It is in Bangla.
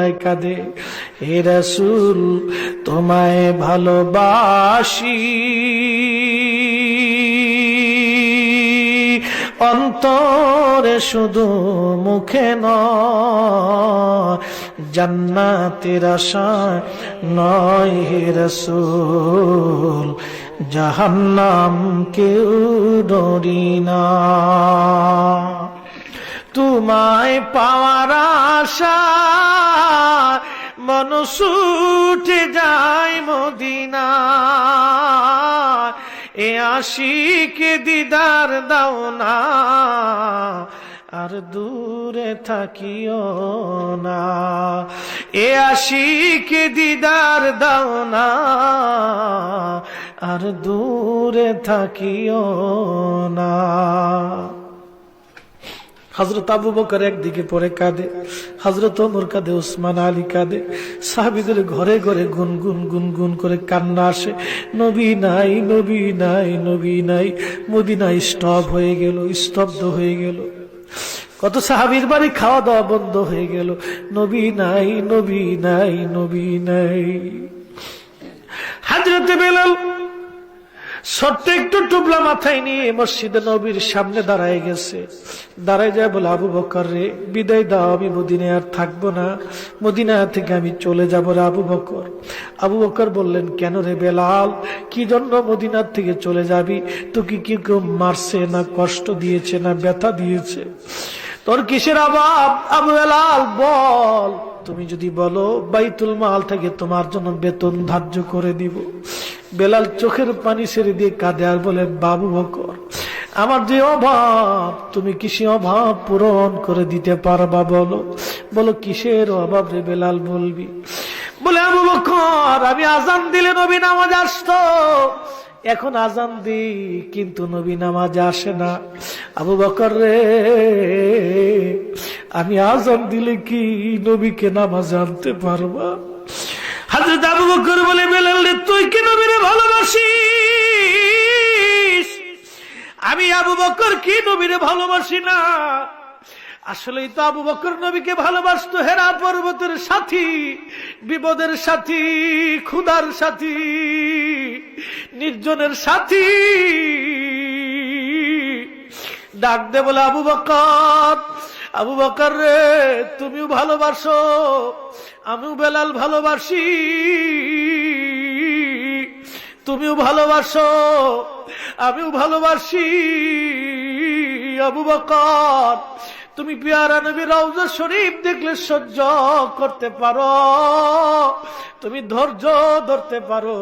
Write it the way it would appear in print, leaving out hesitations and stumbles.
বেদনায় কাঁদে, হে রাসূল তোমায় ভালোবাসি, অন্তরে শুধু মুখে নয়, জান্নাতের আশায় নয় হে রাসূল, জাহান্নাম কেউ ডরি না। তোমায় পাওয়ার আশা মন ছুটে যায় মদিনা, এ আশিকে দিদার দাও না, আর দূরে থাকিও না, এ আশিকে দিদার দাও না, আর দূরে থাকিও না। হযরত আবু বকর একদিকে পড়ে কাঁদে, হযরত ওমর কাঁদে, উসমান আলী কাঁদে, সাহাবীদের ঘরে ঘরে গুনগুন গুনগুন করে কান্না আসে, নবী নাই, নবী নাই, নবী নাই। মদিনা স্টপ হয়ে গেল, স্তব্ধ হয়ে গেল। কত সাহাবীর বাড়ি খাওয়া দাওয়া বন্ধ হয়ে গেল, নবী নাই, নবী নাই, নবী নাই। হযরত বেলাল ছোট্ট একটু টুবলা মাথায় নিয়ে মসজিদে নবীর সামনে দাঁড়ায় গেছে। দাঁড়ায় যায় বলে, আবু বকর রে, বিদায় দাও, আমি মদিনায় আর থাকবো না, মদিনা থেকে আমি চলে যাবো রে আবু বকর। আবু বকর বললেন, কেন রে বেলাল, কি জন্য মদিনার থেকে চলে যাবি? তোকে কি কেউ মারছে, না কষ্ট দিয়েছে, না ব্যথা দিয়েছে? তোর কিসের অভাব আবু বেলাল, বল। তুমি যদি বলো বাইতুল মাল থেকে তোমার জন্য বেতন ধার্য করে দিব। বেলাল চোখের পানি ছেড়ে দিয়ে কাঁদে আর বলে, বাবু বকর, আমার যে অভাব, তুমি কিসের অভাব পূরণ করে দিতে পারবা? বলো, বলো কিসের অভাব রে বেলাল, বলবি। বলে, আবু বকর, আমি আজান দিলে নবী নামাজ আসতো, এখন আজান দিই কিন্তু নবী নামাজে আসে না। আবু বকর রে, আমি আজান দিলে কি নবীকে নামাজ আনতে পারবা? হযরত আবু বকর বলে, বেলাল রে, তুই কি নবীরে ভালোবাসিস? আমি আবু বকর কি নবীরে ভালোবাসি না? আসলেই তো আবু বকর নবীকে ভালোবাসতো, হেরা পর্বতের সাথী, বিপদের সাথী, ক্ষুধার সাথী, নির্জনের সাথী। ডাক দে বলে, আবু বকর, আবু বকর রে, তুমিও ভালোবাসো, আমিও বেলাল ভালোবাসি, তুমিও ভালোবাসো, আমিও ভালোবাসি। আবু বকর, তুমি পিয়ারা নবীর রওজা শরীফ দেখলে সহ্য করতে পারো, তুমি ধৈর্য ধরতে পারো,